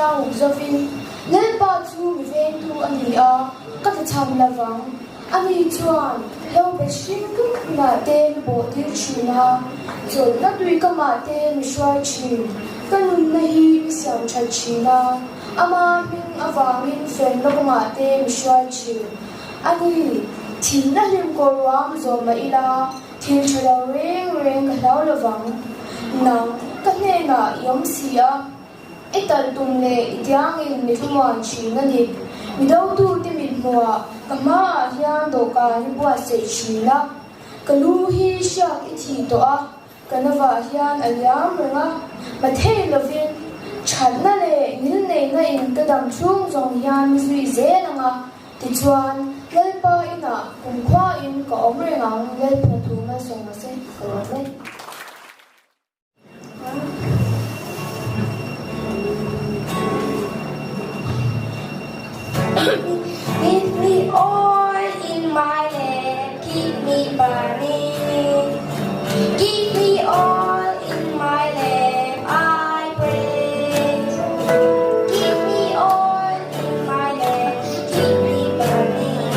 sang zovin Lalpa chu mi ven tu ani a ka ta cham lawang ani chuan lo be shin ku na te bo ti china zo na tui ka ma te mi shwai chi kanun na hi mi siam chal china ama min awangin fen lo ma te mi shwai chi ani thim na lim ko ram zo ma ila thil chalo reng reng ka lau lawang nang ka ne na yom sia ital tum le ityang in mi thuman chi na ni mi do tu ti mi hwa ka ma hian do ka ni bua se chi la ka lu hi sha ki thi to a ka na wa hian aliam renga ma thei lovin chan na le nil nei na in ka dam chung zong hian mi zui ze na nga ti chuan Lalpa ina kum khwa in ka om rengang Lalpa tu ma song ma se ko le Give me oil in my lamp, keep me burning. Give me oil in my lamp, I pray. Give me oil in my lamp, keep me burning.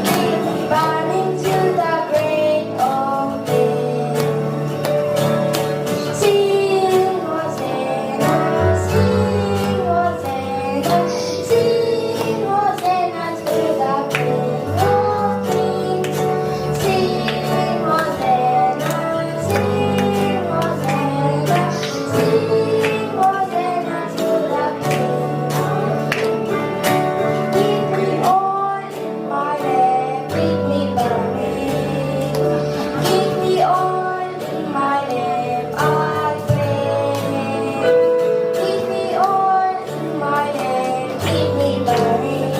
Keep me burning till the break of day. Sing Hosanna, sing Hosanna, sing Hosanna to the King of Kings. Sing Hosanna, sing Hosanna, sing Hosanna to the King of Kings. Give me oil in my lamp, keep me burning. Give me oil in my lamp, I pray. Give me oil in my lamp, keep me burning.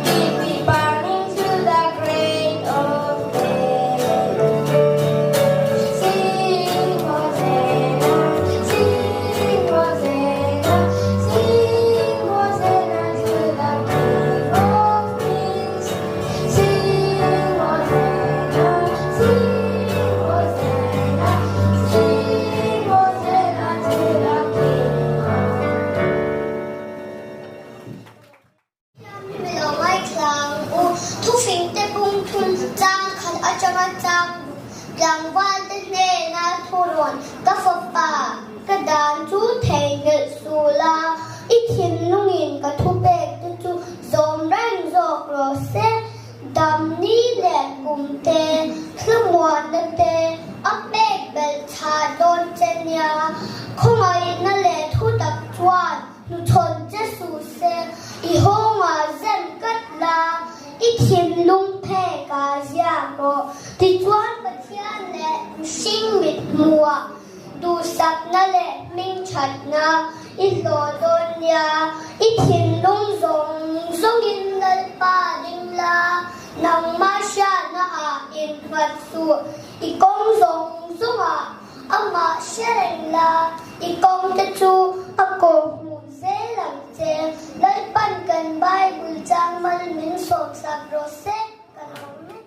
Keep me burning to the great of day. Sing Hosanna, sing Hosanna, sing Hosanna to the King of Kings. Sing Hosanna, sing Hosanna, sing Hosanna to the King. Mi lo mai klang u thu phing te bung thun chang khan a changa chang yang wan te ne na thoron ka fa pa ka dan chu thei ne su la I thin lungin ka thu pek tu chu zom rang zok ro se dam ni le kum te thmuan na te a pek bel cha don chen ya khong ai na le thu tak chuan nu chon che su se I hong a zen kat la I thin lung phe ka zia ko ti chuan pathian le sing mit mua du sak na le ming chat na I lo don ya I thin lung zong zong in Lalpa ding la nang ma sha na a in phat su I kong zong zong a ama shereng la I kong te chu a ko mu ze lang che Lalpan kan Bible chang mal min sok sak ro se kan hom na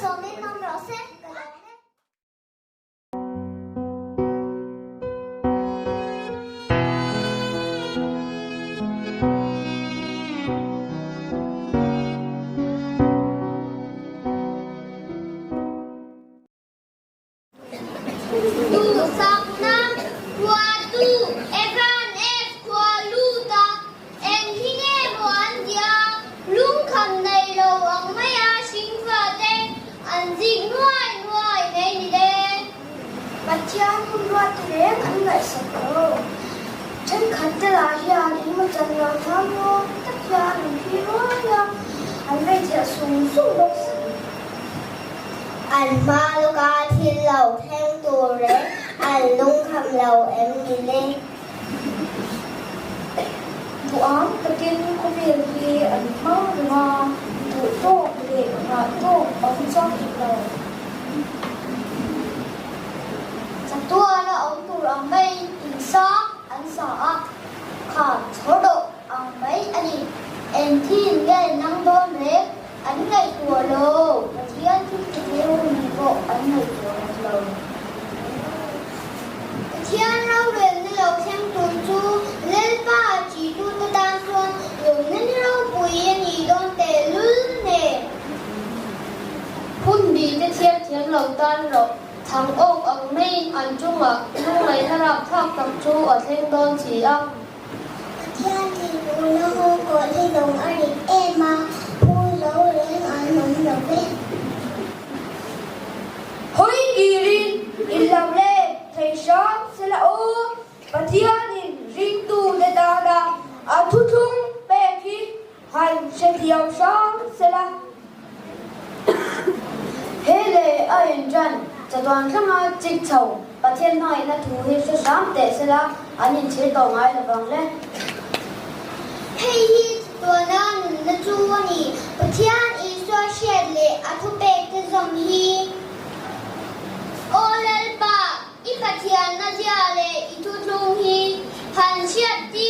so nên nông rõ xét cả đó tu sắc nam qua tu evan qua luta em hi nghe muốn dia lung khăn này lâu ông mấy à sinh vật đây anh dịch ngoài này đi đây Pathianni luat tereng anh lại sợ chân khát là hiền anh mà chân là tham lo Pathianni khi nói anh bây giờ sung sung độc anh ma lo ca thiên lầu theo tù rễ anh lung khăm lầu em đi lên vụ án đầu tiên có việc gì anh mau mà vụ tốt để mà tốt ông cho lầu chắc tua là ông tù ông bay in sót anh sợ khả số độ ông bay anh em thiên gây năng đôn rễ anh ngày của lô và thì anh thích theo mình bộ anh ngày của lô thì anh rau đến đi lầu xem tuần chu Lalpa chỉ tu ta đang xuân dùng nên rau bùi anh ý đón tệ lươn nè phun đi cái thiên lầu tan rồi thằng ốc ông minh anh chung ạ lúc này他รับthọc tập chu ở thêm đón chỉ âm thì anh thì nó không có đi đồng anh em mà lâu lên anh muốn được biết hối kỳ rin in làm lệ thầy sáng sẽ là ô Pathianni riêng tu để đa đa thu thung bè khi hành sẽ thiam sáng sẽ là thế lệ anh chânจะตอนข้างมาจิกเฉาประเทศน้อยนะถูกให้สามแต่เสร็จแล้วอันนี้เชื่อต่อไงระวังเลย heyตัวนั้นนะจูนี่Pathianni soเชียดเลยอาทุเปกจะส่งฮีโอLalpaอีPathianniนะเจ้าเลยอีทุทุงฮีพันเชียดตี